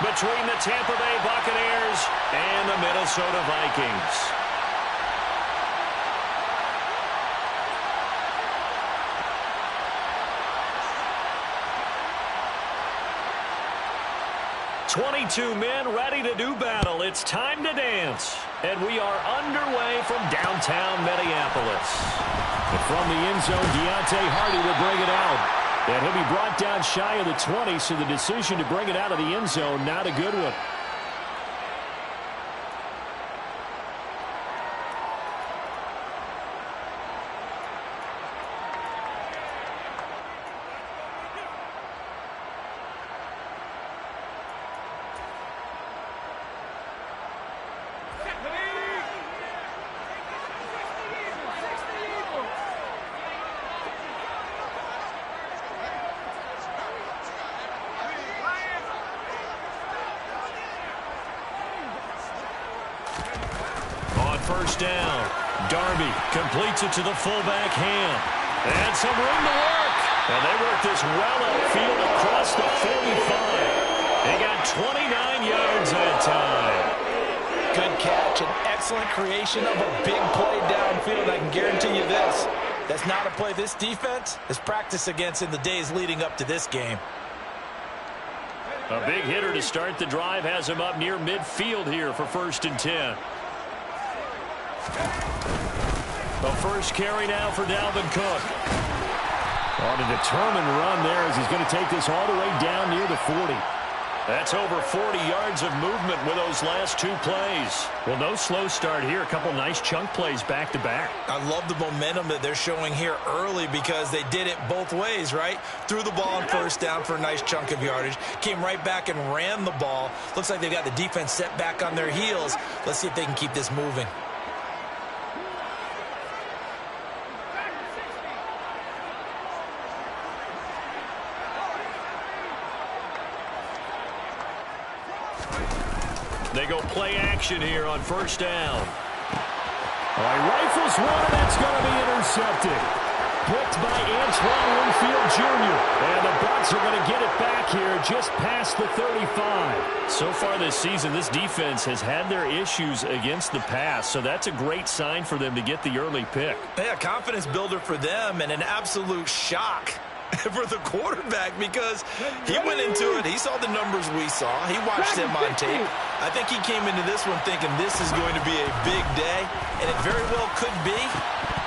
between the Tampa Bay Buccaneers and the Minnesota Vikings. "22 men ready to do battle. It's time to dance." And we are underway from downtown Minneapolis. And from the end zone, Deontay Hardy will bring it out. And he'll be brought down shy of the 20, so the decision to bring it out of the end zone, not a good one. First down. Darby completes it to the fullback Ham. And some room to work. And they work this well upfield across the 45. They got 29 yards that time. Good catch and excellent creation of a big play downfield. I can guarantee you this. That's not a play this defense has practiced against in the days leading up to this game. A big hitter to start the drive has him up near midfield here for 1st and 10. The first carry now for Dalvin Cook. On a determined run there as he's going to take this all the way down near the 40. That's over 40 yards of movement with those last 2 plays. Well, no slow start here. A couple nice chunk plays back to back. I love the momentum that they're showing here early because they did it both ways, right? Threw the ball on first down for a nice chunk of yardage. Came right back and ran the ball. Looks like they've got the defense set back on their heels. Let's see if they can keep this moving. They go play action here on first down. All right, rifles one, and that's going to be intercepted. Picked by Antoine Winfield Jr. And the Bucs are going to get it back here just past the 35. So far this season, this defense has had their issues against the pass, so that's a great sign for them to get the early pick. Yeah, confidence builder for them and an absolute shock for the quarterback because he went into it. He saw the numbers we saw. He watched them on tape. I think he came into this one thinking this is going to be a big day, and it very well could be.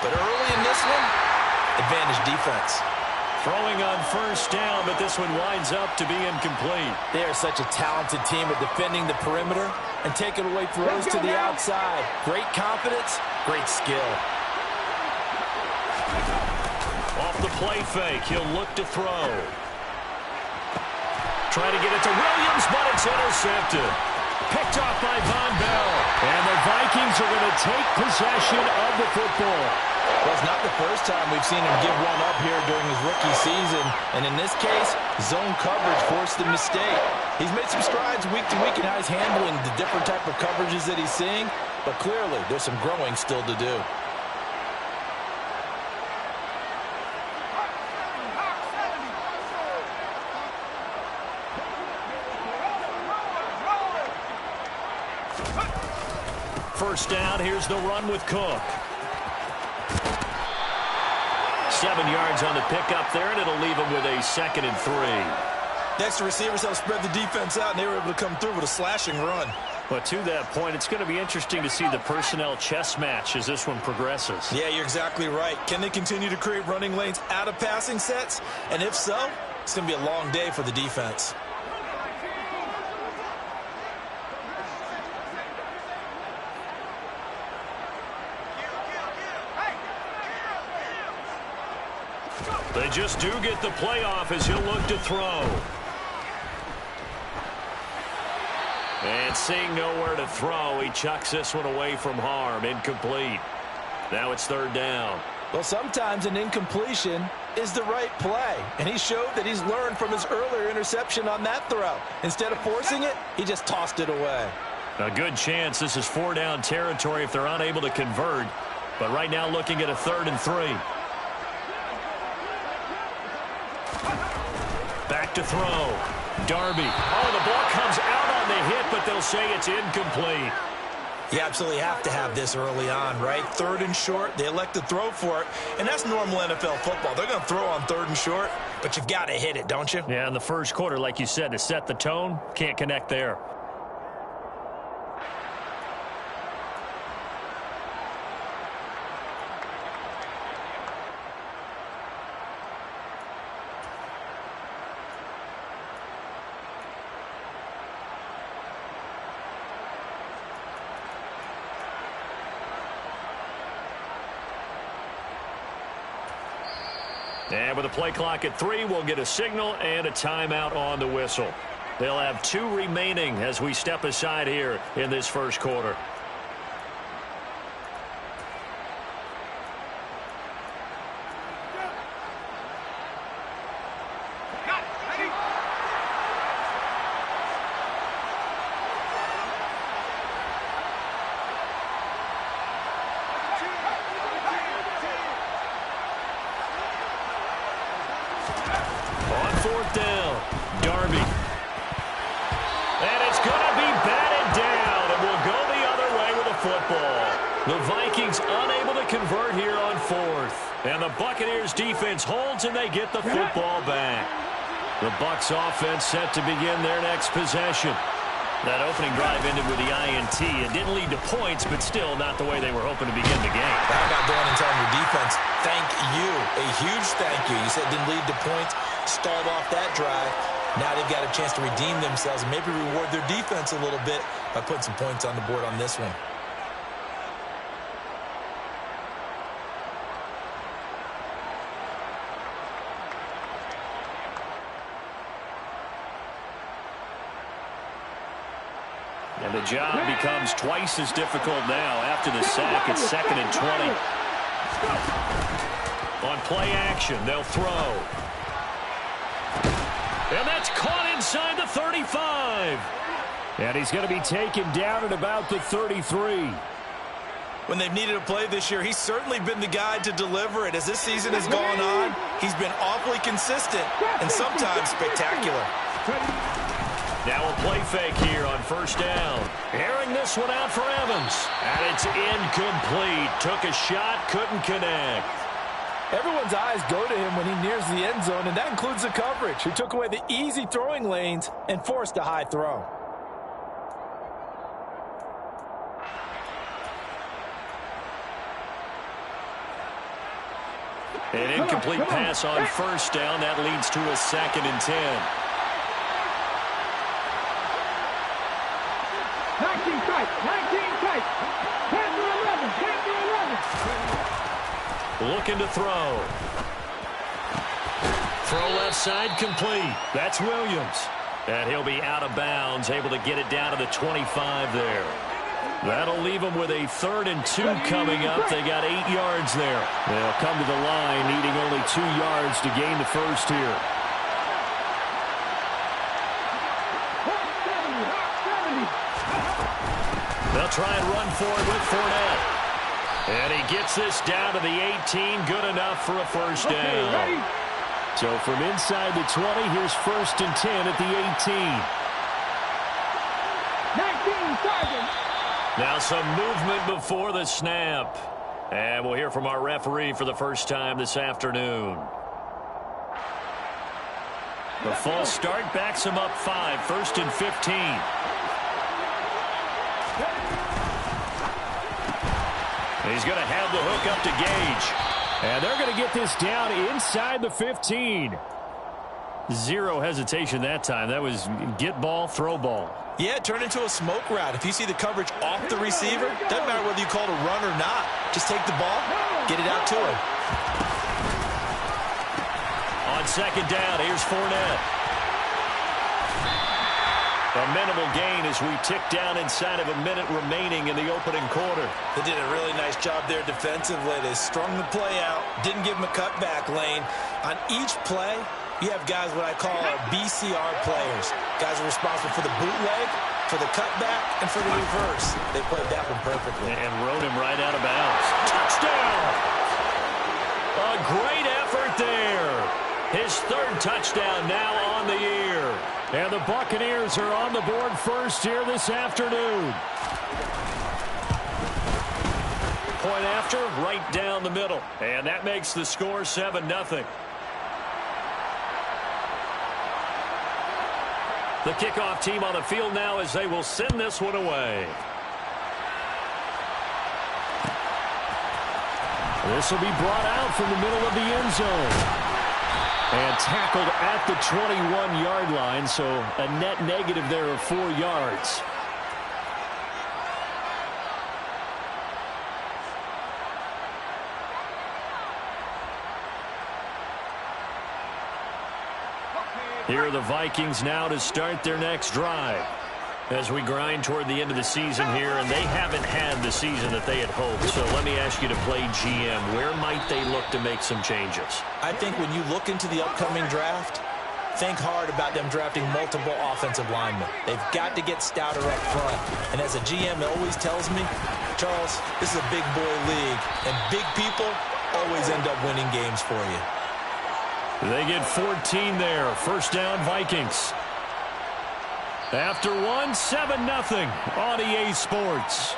But early in this one, advantage defense. Throwing on first down, but this one winds up to be incomplete. They are such a talented team at defending the perimeter and taking away throws to the outside. Great confidence, great skill. Off the play fake, he'll look to throw. Trying to get it to Williams, but it's intercepted. Picked off by Von Bell. And the Vikings are going to take possession of the football. Well, it's not the first time we've seen him give one up here during his rookie season. And in this case, zone coverage forced the mistake. He's made some strides week to week in how he's handling the different type of coverages that he's seeing. But clearly, there's some growing still to do. First down, here's the run with Cook. 7 yards on the pickup there, and it'll leave him with a 2nd and 3. Next, receivers help spread the defense out, and they were able to come through with a slashing run. But to that point, it's going to be interesting to see the personnel chess match as this one progresses. Yeah, you're exactly right. Can they continue to create running lanes out of passing sets? And if so, it's going to be a long day for the defense. They just do get the playoff as he'll look to throw. And seeing nowhere to throw, he chucks this one away from harm. Incomplete. Now it's 3rd down. Well, sometimes an incompletion is the right play. And he showed that he's learned from his earlier interception on that throw. Instead of forcing it, he just tossed it away. A good chance this is 4-down territory if they're unable to convert. But right now looking at a 3rd and 3. Back to throw. Darby. Oh, the ball comes out but they'll say it's incomplete. You absolutely have to have this early on, right? 3rd and short, they elect to throw for it, and that's normal NFL football. They're going to throw on 3rd and short, but you've got to hit it, don't you? Yeah, in the first quarter, like you said, to set the tone, can't connect there. And with a play clock at 3, we'll get a signal and a timeout on the whistle. They'll have 2 remaining as we step aside here in this first quarter. On 4th down, Darby. And it's going to be batted down, and we'll go the other way with the football. The Vikings unable to convert here on 4th. And the Buccaneers defense holds, and they get the football back. The Bucs offense set to begin their next possession. That opening drive ended with the INT. It didn't lead to points, but still not the way they were hoping to begin the game. How about going and telling your defense, thank you, a huge thank you. You said it didn't lead to points, stalled off that drive. Now they've got a chance to redeem themselves and maybe reward their defense a little bit by putting some points on the board on this one. And the job becomes twice as difficult now after the sack. It's 2nd and 20. On play action, they'll throw. And that's caught inside the 35. And he's going to be taken down at about the 33. When they've needed a play this year, he's certainly been the guy to deliver it. As this season has gone on, he's been awfully consistent and sometimes spectacular. Now a play fake here on 1st down. Airing this one out for Evans. And it's incomplete. Took a shot, couldn't connect. Everyone's eyes go to him when he nears the end zone, and that includes the coverage, who took away the easy throwing lanes and forced a high throw. An incomplete pass on 1st down. That leads to a 2nd and 10. 19 strikes, 19 strikes. 10 to 11, 10 to 11. Looking to throw. Throw left side complete. That's Williams. And he'll be out of bounds, able to get it down to the 25 there. That'll leave them with a 3rd and 2 coming up. They got 8 yards there. They'll come to the line needing only 2 yards to gain the first here. They'll try and run for it with Fournette. And he gets this down to the 18. Good enough for a 1st down. So from inside the 20, here's 1st and 10 at the 18. 19 Sergeant. Now some movement before the snap. And we'll hear from our referee for the first time this afternoon. The false start backs him up 5. 1st and 15. He's going to have the hook up to Gage. And they're going to get this down inside the 15. Zero hesitation that time. That was get ball, throw ball. Yeah, it turned into a smoke route. If you see the coverage off the receiver, doesn't matter whether you call it a run or not. Just take the ball, get it out to him. On 2nd down, here's Fournette. A minimal gain as we tick down inside of a minute remaining in the opening quarter. They did a really nice job there defensively. They strung the play out, didn't give him a cutback lane. On each play, you have guys what I call our BCR players. Guys are responsible for the bootleg, for the cutback, and for the reverse. They played that one perfectly. And rode him right out of bounds. Touchdown! A great effort there. His third touchdown now on the year. And the Buccaneers are on the board first here this afternoon. Point after, right down the middle. And that makes the score 7-0. The kickoff team on the field now as they will send this one away. This will be brought out from the middle of the end zone. And tackled at the 21-yard line, so a net negative there of 4 yards. Here are the Vikings now to start their next drive. As we grind toward the end of the season here, and they haven't had the season that they had hoped. So let me ask you to play GM. Where might they look to make some changes? I think when you look into the upcoming draft, think hard about them drafting multiple offensive linemen. They've got to get stouter up front. And as a GM always tells me, Charles, this is a big boy league, and big people always end up winning games for you. They get 14 there. First down, Vikings. After 7-0 on EA Sports.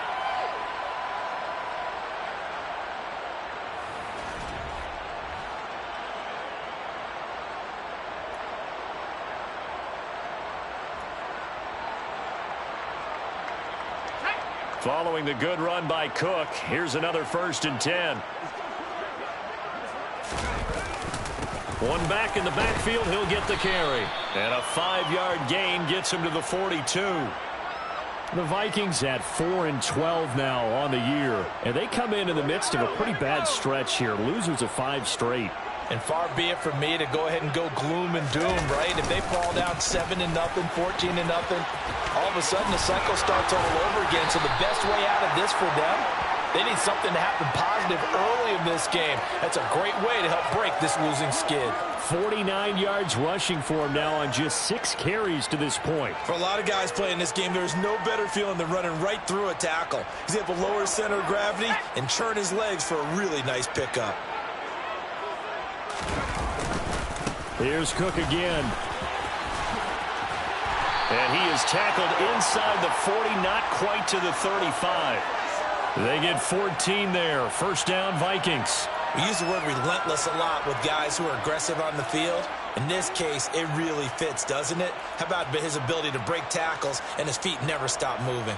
Following the good run by Cook, here's another 1st and 10. One back in the backfield, he'll get the carry. And a 5-yard gain gets him to the 42. The Vikings at 4-12 now on the year. And they come in the midst of a pretty bad stretch here. Losers of 5 straight. And far be it from me to go ahead and go gloom and doom, right? If they fall down 7-0, 14-0, all of a sudden the cycle starts all over again. So the best way out of this for them, they need something to happen positive early in this game. That's a great way to help break this losing skid. 49 yards rushing for him now on just 6 carries to this point. For a lot of guys playing this game, there's no better feeling than running right through a tackle. He's able to lower his center of gravity and churn his legs for a really nice pickup. Here's Cook again. And he is tackled inside the 40, not quite to the 35. They get 14 there. First down, Vikings. We use the word relentless a lot with guys who are aggressive on the field. In this case, it really fits, doesn't it? How about his ability to break tackles and his feet never stop moving?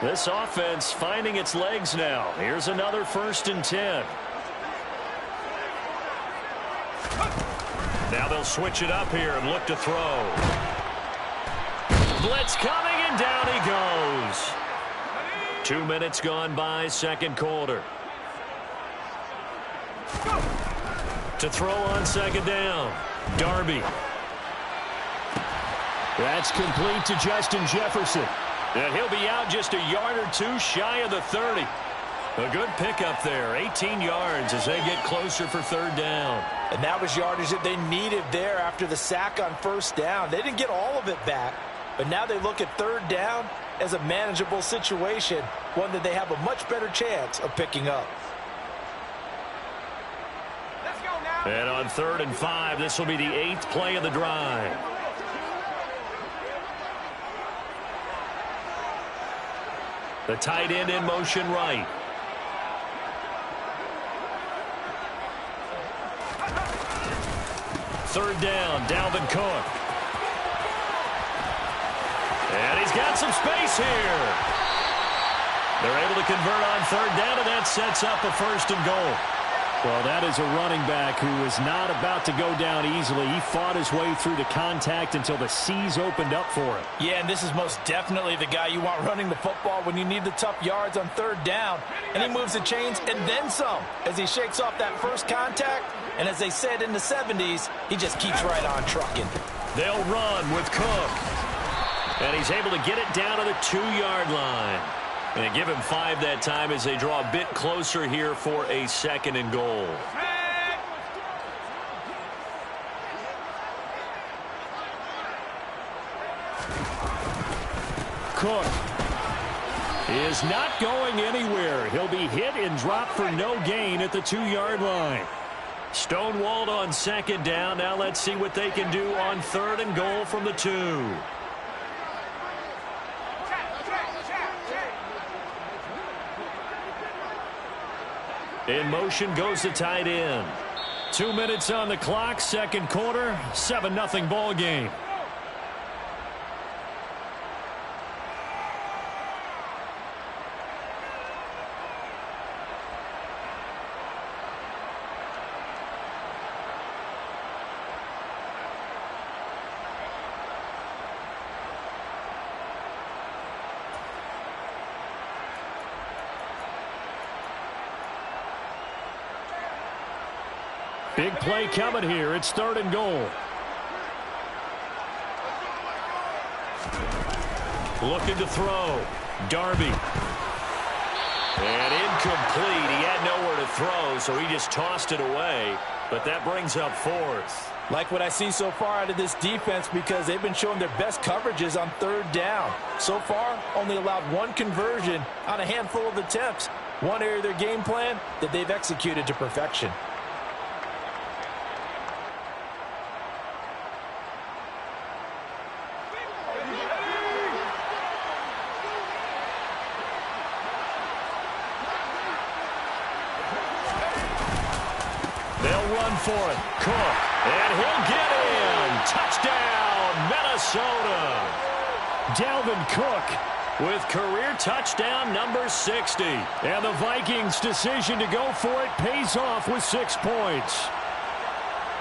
This offense finding its legs now. Here's another 1st and 10. Now they'll switch it up here and look to throw. Blitz coming, and down he goes. 2 minutes gone by, second quarter. To throw on second down. Darby. That's complete to Justin Jefferson. And he'll be out just a yard or 2 shy of the 30. A good pickup there, 18 yards as they get closer for 3rd down. And that was yardage that they needed there after the sack on 1st down. They didn't get all of it back, but now they look at 3rd down as a manageable situation, one that they have a much better chance of picking up. Let's go now. And on 3rd and 5, this will be the 8th play of the drive. The tight end in motion right. Third down, Dalvin Cook. And he's got some space here. They're able to convert on 3rd down, and that sets up a 1st and goal. Well, that is a running back who is not about to go down easily. He fought his way through the contact until the seas opened up for him. Yeah, and this is most definitely the guy you want running the football when you need the tough yards on 3rd down. And he moves the chains and then some as he shakes off that first contact. And as they said in the 70s, he just keeps right on trucking. They'll run with Cook. And he's able to get it down to the 2-yard line. And they give him 5 that time as they draw a bit closer here for a 2nd and goal. Cook. is not going anywhere. He'll be hit and dropped for no gain at the 2-yard line. Stonewalled on second down. Now let's see what they can do on 3rd and goal from the 2. In motion goes the tight end. 2 minutes on the clock, second quarter, 7-0 ball game. Big play coming here. It's 3rd and goal. Looking to throw. Darby. And incomplete. He had nowhere to throw, so he just tossed it away. But that brings up 4th. Like what I see so far out of this defense, because they've been showing their best coverages on 3rd down. So far, only allowed 1 conversion on a handful of attempts. One area of their game plan that they've executed to perfection. For it. Cook. And he'll get in. Touchdown, Minnesota. Dalvin Cook with career touchdown number 60. And the Vikings' decision to go for it pays off with 6 points.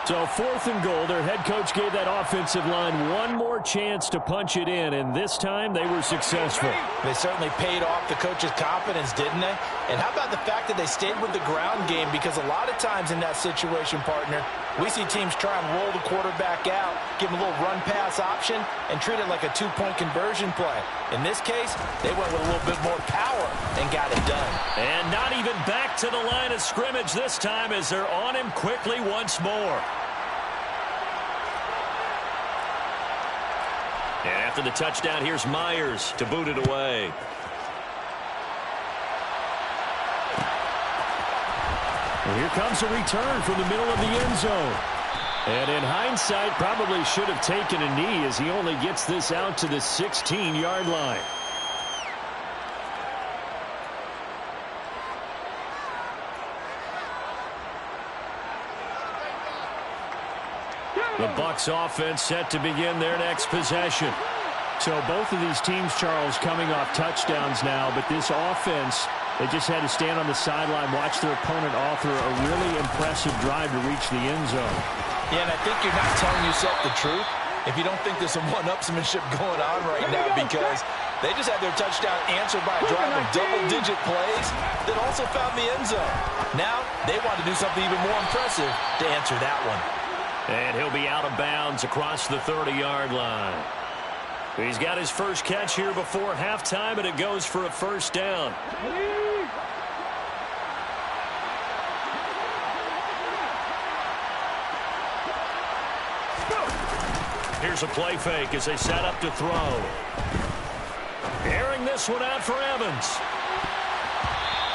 So 4th and goal, their head coach gave that offensive line one more chance to punch it in, and this time they were successful. They certainly paid off the coach's confidence, didn't they? And how about the fact that they stayed with the ground game? Because a lot of times in that situation, partner, we see teams try and roll the quarterback out, give him a little run-pass option, and treat it like a 2-point conversion play. In this case, they went with a little bit more power and got it done. And not even back to the line of scrimmage this time as they're on him quickly once more. And after the touchdown, here's Myers to boot it away. And here comes a return from the middle of the end zone. And in hindsight, probably should have taken a knee as he only gets this out to the 16-yard line. The Bucs offense set to begin their next possession. So both of these teams, Charles, coming off touchdowns now, but this offense, they just had to stand on the sideline, watch their opponent author a really impressive drive to reach the end zone. Yeah, and I think you're not telling yourself the truth if you don't think there's some one-upsmanship going on right now, because they just had their touchdown answered by a drive of double-digit plays that also found the end zone. Now they want to do something even more impressive to answer that one. And he'll be out of bounds across the 30-yard line. He's got his first catch here before halftime, and it goes for a first down. Here's a play fake as they set up to throw. Airing this one out for Evans.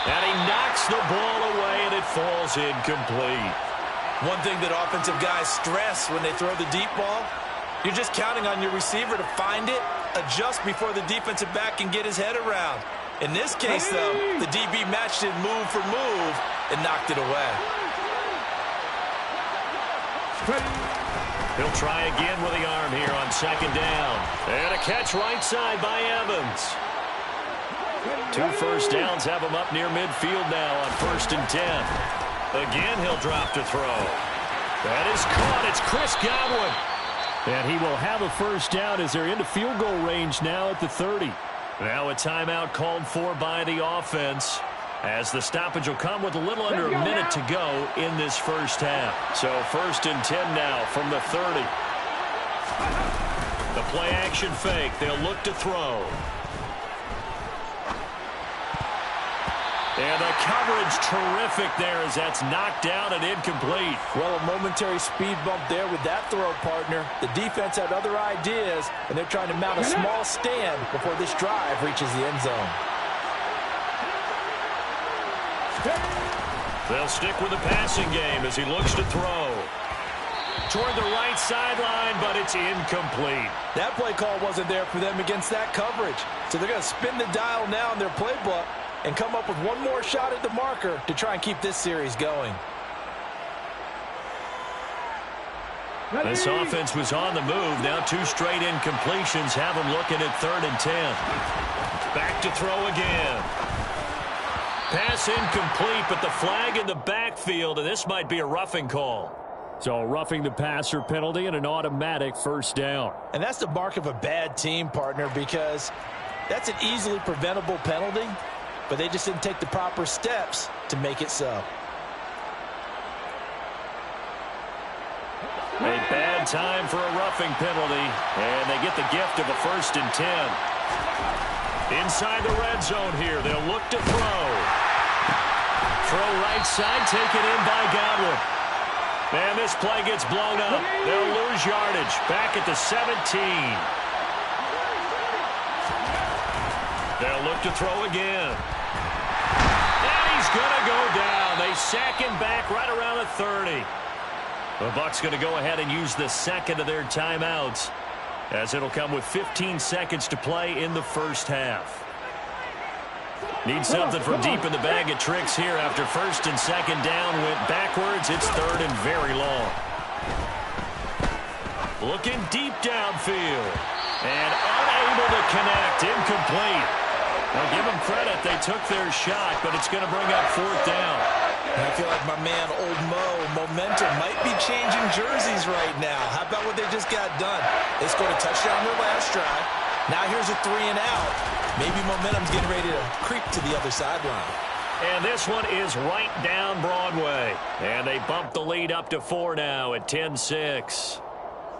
And he knocks the ball away, and it falls incomplete. One thing that offensive guys stress when they throw the deep ball, you're just counting on your receiver to find it, adjust before the defensive back can get his head around. In this case, though, the DB matched it move for move and knocked it away. He'll try again with the arm here on second down. And a catch right side by Evans. 2 first downs have him up near midfield now on 1st and 10. Again, he'll drop to throw. That is caught. It's Chris Godwin. And he will have a first down as they're into field goal range now at the 30. Now a timeout called for by the offense, as the stoppage will come with a little under a minute to go in this first half. So 1st and 10 now from the 30. The play action fake. They'll look to throw. And the coverage terrific there as that's knocked down and incomplete. Well, a momentary speed bump there with that throw, partner. The defense had other ideas, and they're trying to mount a small stand before this drive reaches the end zone. They'll stick with the passing game as he looks to throw. Toward the right sideline, but it's incomplete. That play call wasn't there for them against that coverage. So they're going to spin the dial now in their playbook and come up with one more shot at the marker to try and keep this series going. This offense was on the move. Now 2 straight incompletions have them looking at 3rd and 10. Back to throw again. Pass incomplete, but the flag in the backfield, and this might be a roughing call. So roughing the passer penalty and an automatic first down. And that's the mark of a bad team, partner, because that's an easily preventable penalty, but they just didn't take the proper steps to make it so. A bad time for a roughing penalty, and they get the gift of a 1st and 10. Inside the red zone here, they'll look to throw. Throw right side, taken in by Godwin. And this play gets blown up. They'll lose yardage. Back at the 17. They'll look to throw again. And he's going to go down. They sack him back right around the 30. The Bucs going to go ahead and use the second of their timeouts, as it'll come with 15 seconds to play in the first half. Need something from deep in the bag of tricks here after 1st and 2nd down went backwards. It's 3rd and very long. Looking deep downfield. And unable to connect. Incomplete. Now give them credit. They took their shot, but it's going to bring up 4th down. I feel like my man, Old Mo, momentum might be changing jerseys right now. How about what they just got done? They scored a touchdown their last drive. Now here's a 3 and out. Maybe momentum's getting ready to creep to the other sideline. And this one is right down Broadway. And they bump the lead up to 4 now at 10-6.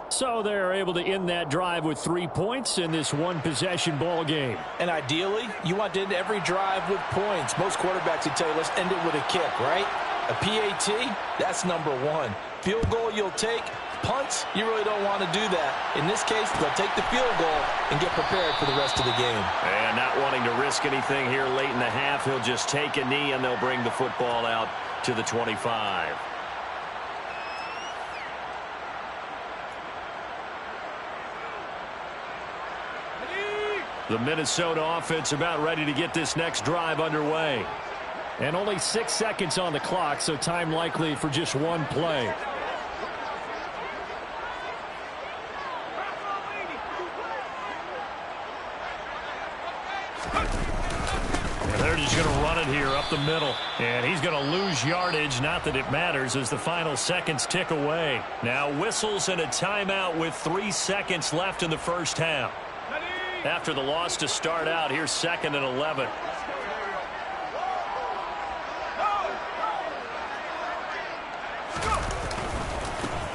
So they're able to end that drive with 3 points in this one-possession ball game. And ideally, you want to end every drive with points. Most quarterbacks would tell you, let's end it with a kick, right? A PAT, that's number 1. Field goal you'll take. Punts, you really don't want to do that. In this case, they'll take the field goal and get prepared for the rest of the game. And not wanting to risk anything here late in the half, he'll just take a knee and they'll bring the football out to the 25. The Minnesota offense about ready to get this next drive underway. And only 6 seconds on the clock, so time likely for just one play. And they're just going to run it here up the middle. And he's going to lose yardage. Not that it matters as the final seconds tick away. Now whistles and a timeout with 3 seconds left in the first half. After the loss to start out, here's 2nd and 11.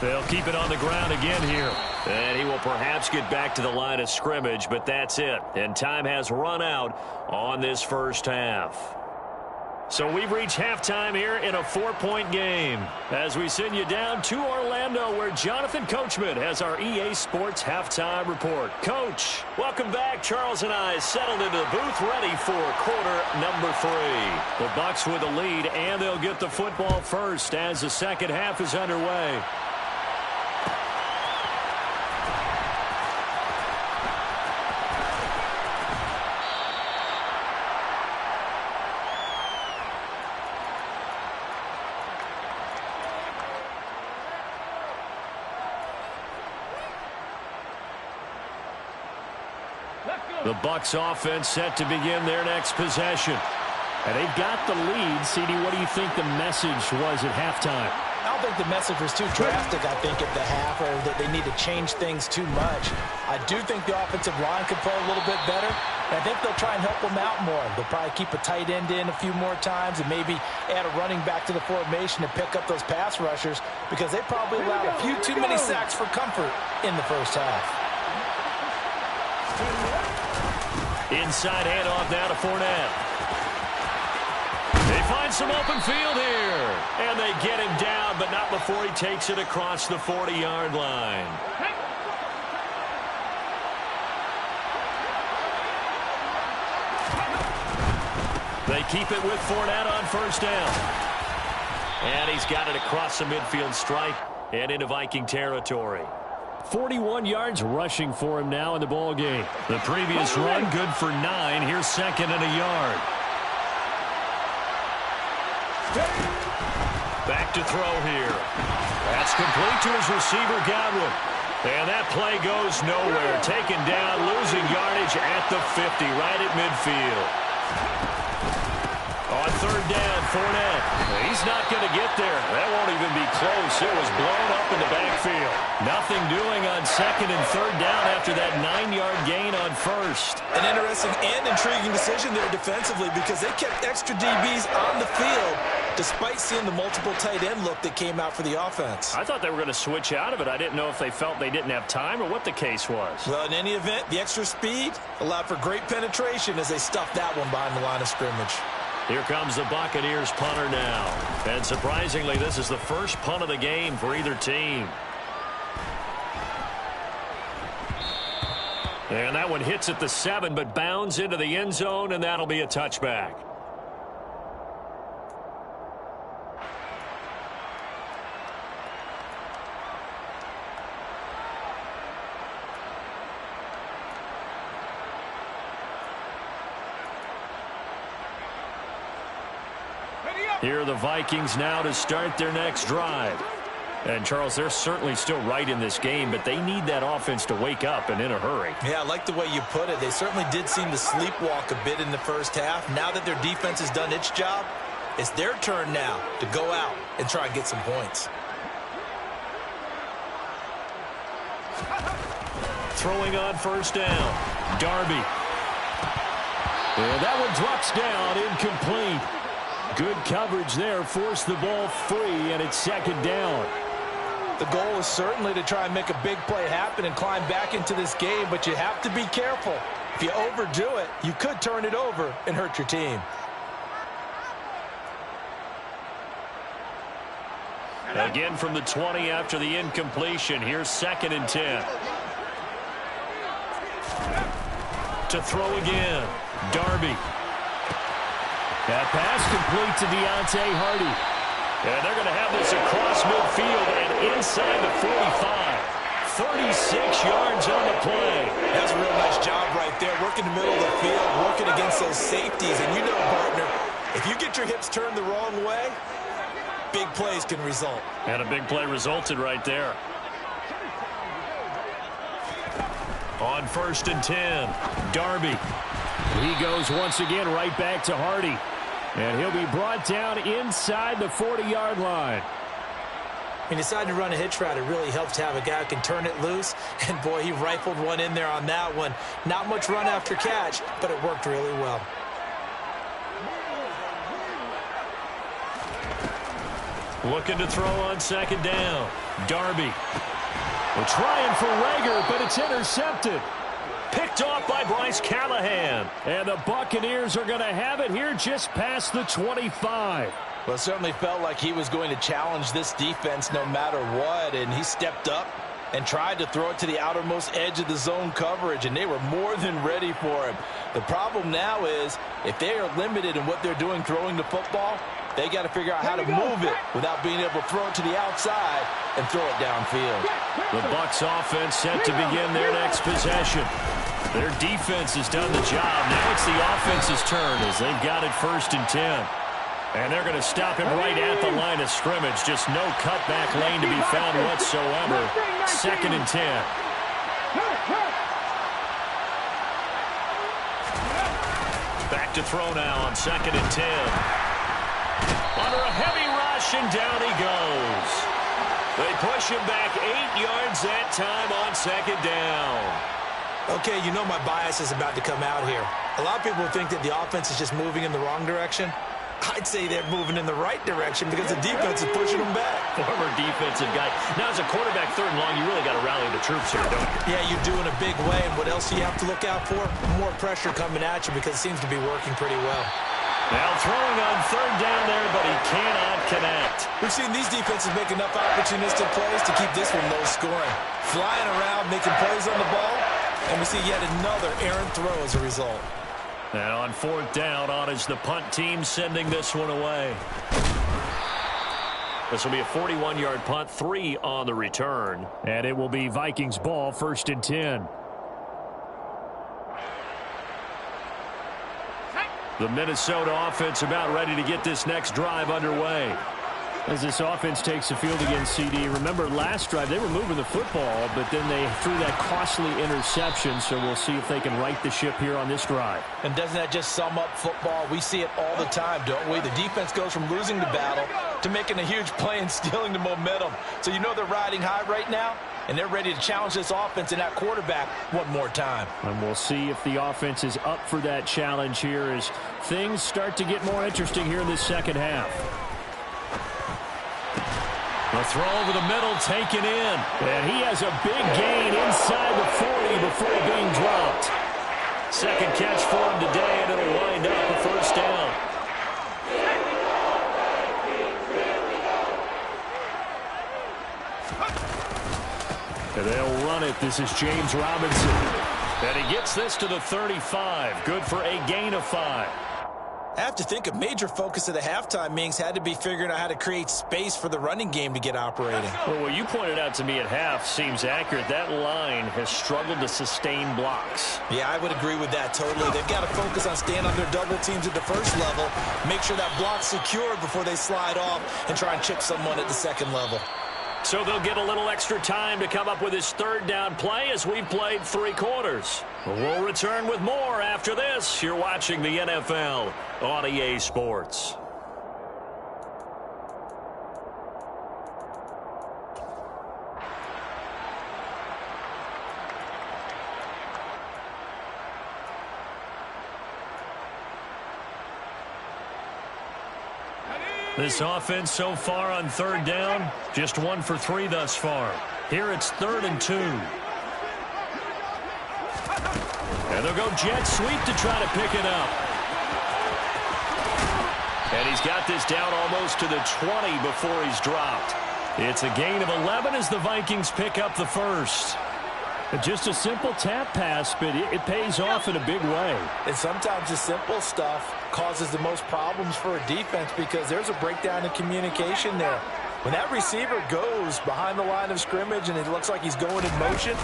They'll keep it on the ground again here. And he will perhaps get back to the line of scrimmage, but that's it. And time has run out on this first half. So we've reached halftime here in a 4-point game as we send you down to Orlando, where Jonathan Coachman has our EA Sports halftime report. Coach, welcome back. Charles and I settled into the booth ready for quarter number 3. The Bucs with the lead, and they'll get the football first as the second half is underway. The Bucs offense set to begin their next possession. And they've got the lead. CD, what do you think the message was at halftime? I don't think the message was too drastic, I think, at the half, or that they need to change things too much. I do think the offensive line could play a little bit better. And I think they'll try and help them out more. They'll probably keep a tight end in a few more times and maybe add a running back to the formation to pick up those pass rushers, because they probably allowed a few too many sacks for comfort in the first half. Inside handoff now to Fournette. They find some open field here. And they get him down, but not before he takes it across the 40-yard line. They keep it with Fournette on first down. And he's got it across the midfield stripe and into Viking territory. 41 yards rushing for him now in the ball game. The previous run good for 9. Here's second and a yard. Back to throw here. That's complete to his receiver, Godwin. And that play goes nowhere. Taken down, losing yardage at the 50, right at midfield. On third down, Fournette. He's not going to get there. That won't even be close. It was blown up in the backfield. Nothing doing on second and third down after that 9-yard gain on first. An interesting and intriguing decision there defensively because they kept extra DBs on the field despite seeing the multiple tight end look that came out for the offense. I thought they were going to switch out of it. I didn't know if they felt they didn't have time or what the case was. Well, in any event, the extra speed allowed for great penetration as they stuffed that one behind the line of scrimmage. Here comes the Buccaneers punter now. And surprisingly, this is the first punt of the game for either team. And that one hits at the 7, but bounds into the end zone, and that'll be a touchback. Here are the Vikings now to start their next drive. And, Charles, they're certainly still right in this game, but they need that offense to wake up and in a hurry. Yeah, I like the way you put it. They certainly did seem to sleepwalk a bit in the first half. Now that their defense has done its job, it's their turn now to go out and try and get some points. Throwing on first down. Darby. And that one drops down, incomplete. Good coverage there, forced the ball free, and it's second down. The goal is certainly to try and make a big play happen and climb back into this game, but you have to be careful. If you overdo it, you could turn it over and hurt your team. Again from the 20 after the incompletion. Here's second and 10. To throw again. Darby. That pass complete to Deontay Hardy. And they're going to have this across midfield and inside the 45. 36 yards on the play. That's a real nice job right there. Working the middle of the field, working against those safeties. And you know, partner, if you get your hips turned the wrong way, big plays can result. And a big play resulted right there. On first and 10, Darby. He goes once again right back to Hardy. And he'll be brought down inside the 40-yard line. When you decide to run a hitch route, it really helps to have a guy who can turn it loose. And, boy, he rifled one in there on that one. Not much run after catch, but it worked really well. Looking to throw on second down. Darby. We're trying for Rager, but it's intercepted. Picked off by Bryce Callahan. And the Buccaneers are going to have it here just past the 25. Well, it certainly felt like he was going to challenge this defense no matter what, and he stepped up and tried to throw it to the outermost edge of the zone coverage, and they were more than ready for him. The problem now is if they are limited in what they're doing throwing the football, they got to figure out how to move it without being able to throw it to the outside and throw it downfield. The Bucs offense set to begin their next possession. Their defense has done the job. Now it's the offense's turn as they've got it first and 10. And they're going to stop him right at the line of scrimmage. Just no cutback lane to be found whatsoever. Second and 10. Back to throw now on second and 10. Under a heavy rush, and down he goes. They push him back 8 yards that time on second down. Okay, you know my bias is about to come out here. A lot of people think that the offense is just moving in the wrong direction. I'd say they're moving in the right direction because the defense is pushing them back. Former defensive guy. Now, as a quarterback, third and long, you really got to rally the troops here, don't you? Yeah, you do in a big way. And what else do you have to look out for? More pressure coming at you because it seems to be working pretty well. Now throwing on third down there, but he cannot connect. We've seen these defenses make enough opportunistic plays to keep this one low scoring. Flying around, making plays on the ball, and we see yet another errant throw as a result. And on fourth down, on is the punt team sending this one away. This will be a 41-yard punt, 3 on the return. And it will be Vikings ball, 1st and 10. The Minnesota offense about ready to get this next drive underway. As this offense takes the field against CD, remember last drive they were moving the football, but then they threw that costly interception, so we'll see if they can right the ship here on this drive. And doesn't that just sum up football? We see it all the time, don't we? The defense goes from losing the battle to making a huge play and stealing the momentum. So you know they're riding high right now, and they're ready to challenge this offense and that quarterback one more time. And we'll see if the offense is up for that challenge here as things start to get more interesting here in this second half. The throw over the middle taken in. And he has a big gain inside the 40 before being dropped. Second catch for him today, and it'll wind up a first down. And they'll run it. This is James Robinson. And he gets this to the 35. Good for a gain of 5. I have to think a major focus of the halftime meetings had to be figuring out how to create space for the running game to get operating. Well, what you pointed out to me at half seems accurate. That line has struggled to sustain blocks. Yeah, I would agree with that totally. They've got to focus on staying on their double teams at the first level, make sure that block's secured before they slide off and try and chip someone at the second level. So they'll get a little extra time to come up with his third down play as we've played 3 quarters. We'll return with more after this. You're watching the NFL on EA Sports. This offense so far on third down, just 1 for 3 thus far. Here it's 3rd and 2. And they'll go jet sweep to try to pick it up. And he's got this down almost to the 20 before he's dropped. It's a gain of 11 as the Vikings pick up the first. Just a simple tap pass, but it pays off in a big way. And sometimes the simple stuff causes the most problems for a defense because there's a breakdown in communication there. When that receiver goes behind the line of scrimmage and it looks like he's going in motion,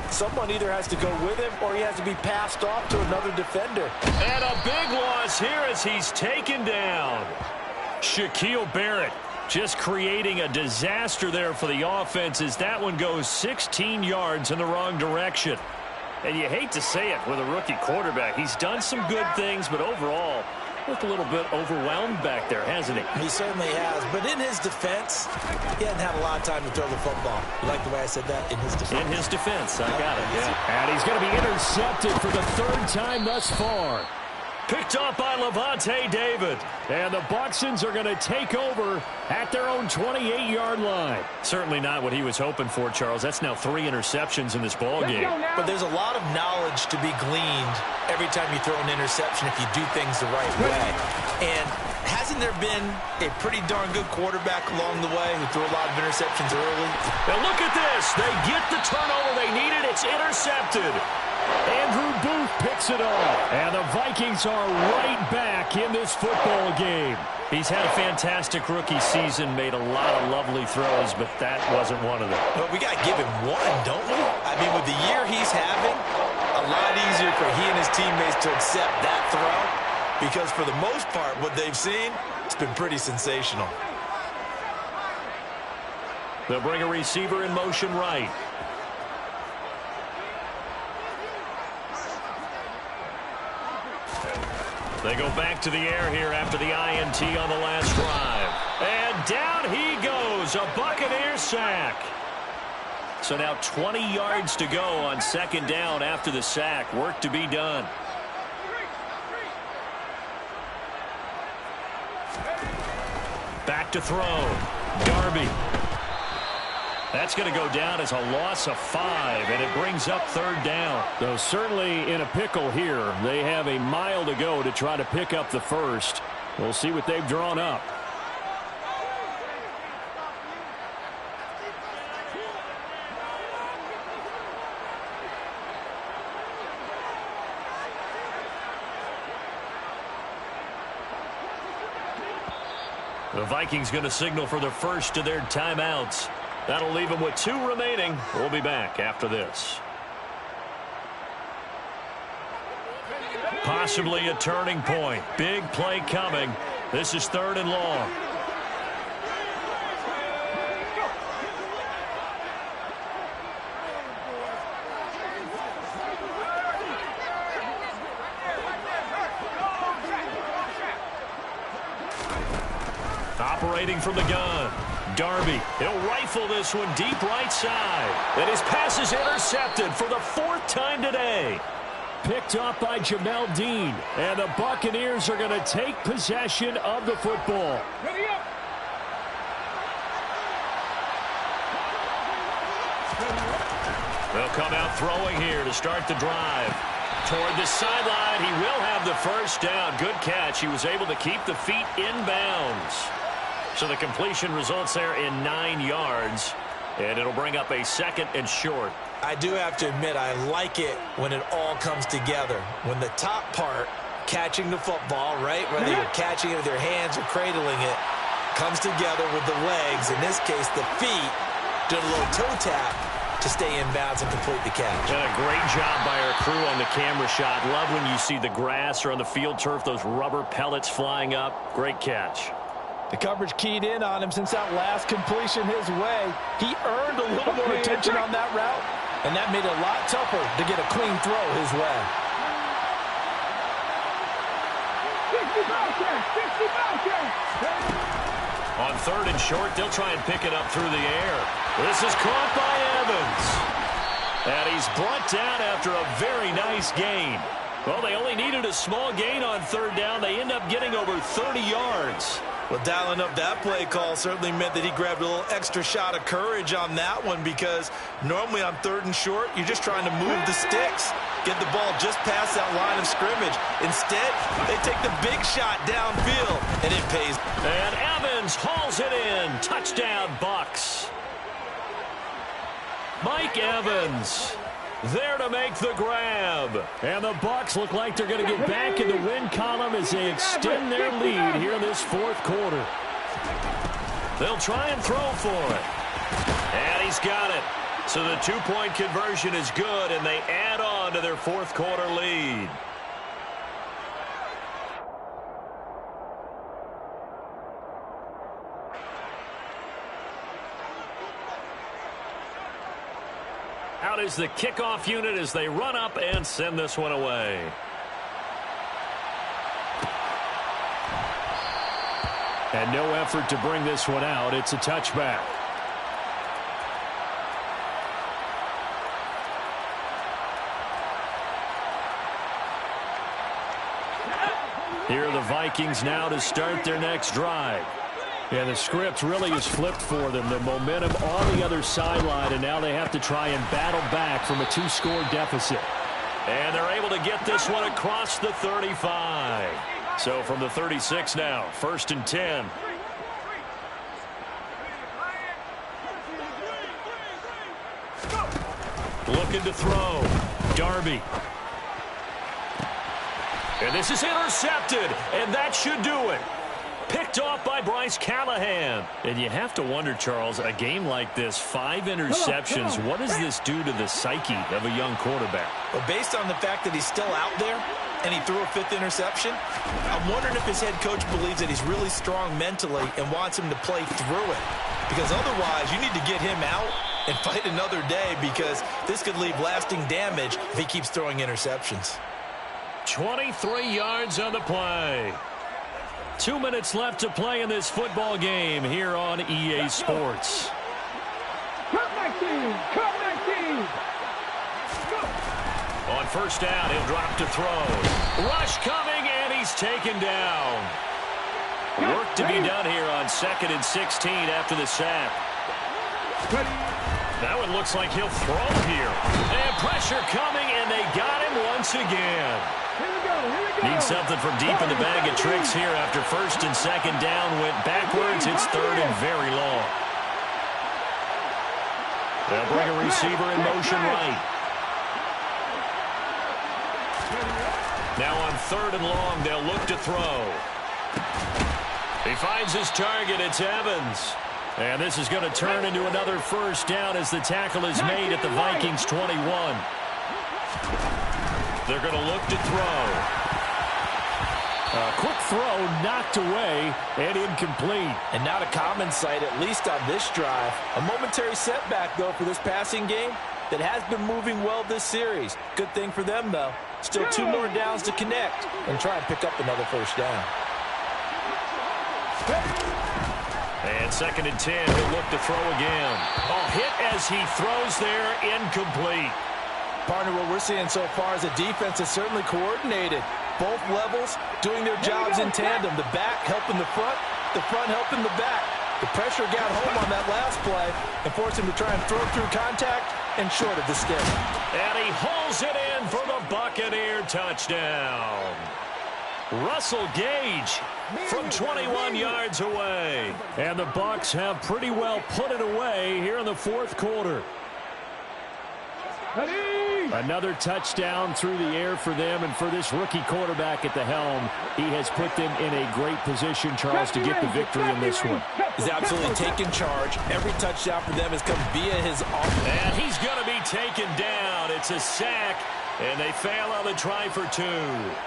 someone either has to go with him or he has to be passed off to another defender. And a big loss here as he's taken down. Shaquille Barrett just creating a disaster there for the offense as that one goes 16 yards in the wrong direction. And you hate to say it with a rookie quarterback. He's done some good things, but overall, looked a little bit overwhelmed back there, hasn't he? He certainly has. But in his defense, he hadn't had a lot of time to throw the football. You like the way I said that? In his defense. In his defense. I got it, yeah. And he's going to be intercepted for the 3rd time thus far. Picked off by Levante David. And the Bucsons are going to take over at their own 28-yard line. Certainly not what he was hoping for, Charles. That's now 3 interceptions in this ballgame. But there's a lot of knowledge to be gleaned every time you throw an interception if you do things the right way. And hasn't there been a pretty darn good quarterback along the way who threw a lot of interceptions early? Now look at this. They get the turnover they needed. It's intercepted. Andrew Booth picks it off. And the Vikings are right back in this football game. He's had a fantastic rookie season, made a lot of lovely throws, but that wasn't one of them. But we got to give him one, don't we? I mean, with the year he's having, a lot easier for he and his teammates to accept that throw because for the most part, what they've seen, it's been pretty sensational. They'll bring a receiver in motion right. They go back to the air here after the INT on the last drive. And down he goes, a Buccaneer sack. So now 20 yards to go on 2nd down after the sack. Work to be done. Back to throw. Darby. That's going to go down as a loss of 5, and it brings up 3rd down. Though certainly in a pickle here. They have a mile to go to try to pick up the first. We'll see what they've drawn up. The Vikings going to signal for the first of their timeouts. That'll leave them with 2 remaining. We'll be back after this. Possibly a turning point. Big play coming. This is 3rd and long. Operating from the gun. Darby, he'll rifle this one deep right side. And his pass is intercepted for the 4th time today. Picked up by Jamel Dean. And the Buccaneers are going to take possession of the football. Ready up. They'll come out throwing here to start the drive. Toward the sideline, he will have the first down. Good catch. He was able to keep the feet in bounds. So the completion results there in 9 yards. And it'll bring up a 2nd and short. I do have to admit, I like it when it all comes together. When the top part, catching the football, right, whether you're catching it with your hands or cradling it, comes together with the legs, in this case the feet, doing a little toe tap to stay in bounds and complete the catch. And a great job by our crew on the camera shot. Love when you see the grass or on the field turf, those rubber pellets flying up. Great catch. The coverage keyed in on him since that last completion his way. He earned a little more attention on that route, and that made it a lot tougher to get a clean throw his way. 60 On 3rd and short, they'll try and pick it up through the air. This is caught by Evans. And he's brought down after a very nice gain. Well, they only needed a small gain on 3rd down. They end up getting over 30 yards. Well, dialing up that play call certainly meant that he grabbed a little extra shot of courage on that one, because normally on 3rd and short, you're just trying to move the sticks, get the ball just past that line of scrimmage. Instead, they take the big shot downfield, and it pays. And Evans hauls it in. Touchdown, Bucs. Mike Evans there to make the grab. And the Bucs look like they're going to get back in the win column as they extend their lead here in this 4th quarter. They'll try and throw for it. And he's got it. So the 2-point conversion is good, and they add on to their 4th quarter lead. Out is the kickoff unit as they run up and send this one away. And no effort to bring this one out. It's a touchback. Here are the Vikings now to start their next drive. Yeah, the script really is flipped for them. The momentum on the other sideline, and now they have to try and battle back from a 2-score deficit. And they're able to get this one across the 35. So from the 36 now, 1st and 10. Looking to throw. Darby. And this is intercepted, and that should do it. Picked off by Bryce Callahan. And you have to wonder, Charles, a game like this, 5 interceptions, what does this do to the psyche of a young quarterback? Well, based on the fact that he's still out there and he threw a 5th interception, I'm wondering if his head coach believes that he's really strong mentally and wants him to play through it. Because otherwise, you need to get him out and fight another day, because this could leave lasting damage if he keeps throwing interceptions. 23 yards on the play. 2 minutes left to play in this football game here on EA Sports. Cut 19! Cut 19! On 1st down, he'll drop to throw. Rush coming, and he's taken down. Work to be done here on 2nd and 16 after the sack. That one looks like he'll throw here. And pressure coming, and they got him once again. Need something from deep in the bag of tricks here after 1st and 2nd down. Went backwards. It's 3rd and very long. They'll bring a receiver in motion right. Now on 3rd and long, they'll look to throw. He finds his target. It's Evans. And this is going to turn into another first down as the tackle is made at the Vikings 21. They're going to look to throw. A quick throw knocked away and incomplete. And not a common sight, at least on this drive. A momentary setback, though, for this passing game that has been moving well this series. Good thing for them, though. Still 2 more downs to connect and try and pick up another first down. And 2nd and 10, he'll look to throw again. Oh, hit as he throws there, incomplete. Partner, what we're seeing so far is a defense that's certainly coordinated. Both levels doing their jobs in tandem. The back helping the front helping the back. The pressure got home on that last play and forced him to try and throw through contact and short of the stick. And he hauls it in for the Buccaneer touchdown. Russell Gage from 21 yards away. And the Bucs have pretty well put it away here in the 4th quarter. Another touchdown through the air for them, and for this rookie quarterback at the helm, he has put them in a great position, Charles, to get the victory in this one. He's absolutely taken charge. Every touchdown for them has come via his offense. And he's going to be taken down. It's a sack, and they fail on the try for 2.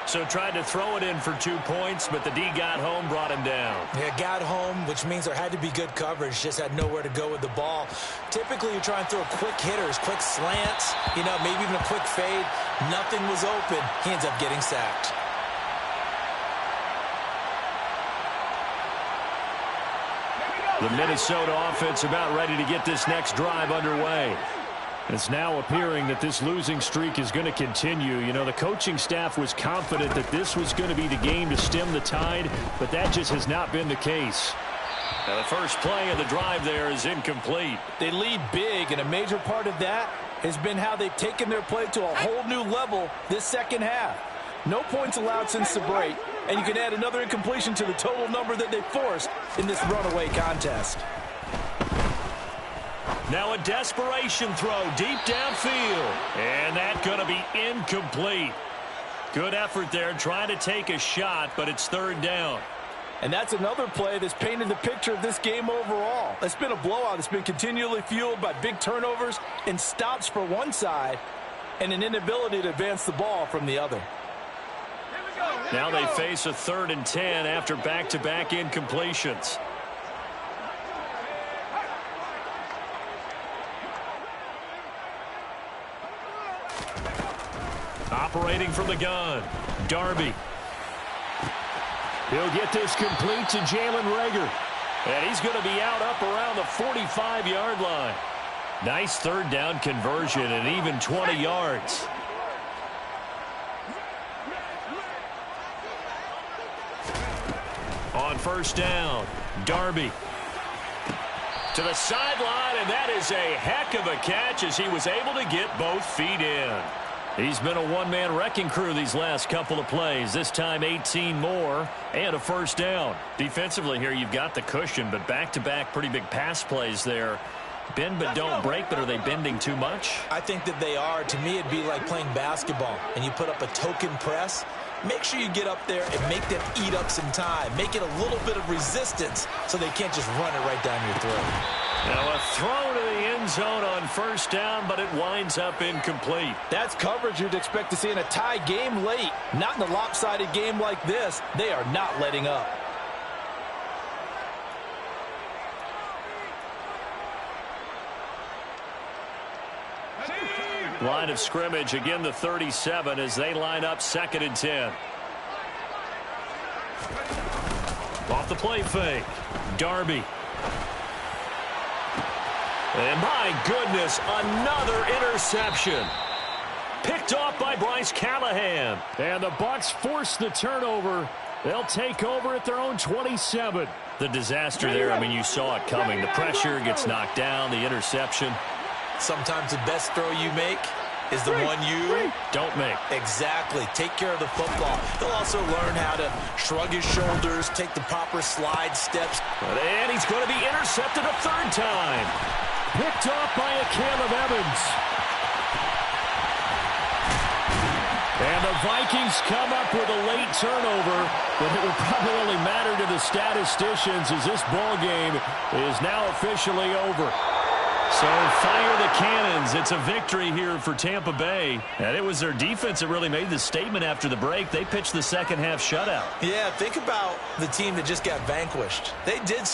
So tried to throw it in for 2 points, but the D got home, brought him down. Yeah, got home, which means there had to be good coverage. Just had nowhere to go with the ball. Typically, you try and throw quick hitters, quick slants, maybe even a quick fade. Nothing was open. He ends up getting sacked. The Minnesota offense about ready to get this next drive underway. It's now appearing that this losing streak is going to continue. The coaching staff was confident that this was going to be the game to stem the tide, but that just has not been the case. Now, the first play of the drive there is incomplete. They lead big, and a major part of that has been how they've taken their play to a whole new level this second half. No points allowed since the break, and you can add another incompletion to the total number that they forced in this runaway contest. Now a desperation throw deep downfield. And that's going to be incomplete. Good effort there trying to take a shot, but it's 3rd down. And that's another play that's painted the picture of this game overall. It's been a blowout. It's been continually fueled by big turnovers and stops for one side and an inability to advance the ball from the other. Now they face a 3rd and 10 after back-to-back incompletions. Operating from the gun, Darby. He'll get this complete to Jalen Reagor. And he's going to be out up around the 45-yard line. Nice 3rd down conversion and even 20 yards. On 1st down, Darby. To the sideline, and that is a heck of a catch as he was able to get both feet in. He's been a one-man wrecking crew these last couple of plays. This time 18 more and a 1st down. Defensively here, you've got the cushion, but back-to-back pretty big pass plays there. Bend but don't break, but are they bending too much? I think that they are. To me, it'd be like playing basketball, and you put up a token press. Make sure you get up there and make them eat up some time. Make it a little bit of resistance so they can't just run it right down your throat. Now a throw to the end zone on 1st down, but it winds up incomplete. That's coverage you'd expect to see in a tie game late. Not in a lopsided game like this. They are not letting up. Line of scrimmage, again the 37 as they line up 2nd and 10. Off the play fake, Darby. And my goodness, another interception. Picked off by Bryce Callahan. And the Bucs force the turnover. They'll take over at their own 27. The disaster there, I mean, you saw it coming. The pressure gets knocked down, the interception. Sometimes the best throw you make is the one you don't make. Exactly. Take care of the football. He'll also learn how to shrug his shoulders, take the proper slide steps. And he's going to be intercepted a 3rd time. Picked off by a Caleb Evans. And the Vikings come up with a late turnover, but it will probably only matter to the statisticians as this ball game is now officially over. So fire the cannons. It's a victory here for Tampa Bay. And it was their defense that really made the statement after the break. They pitched the second half shutout. Yeah, think about the team that just got vanquished. They did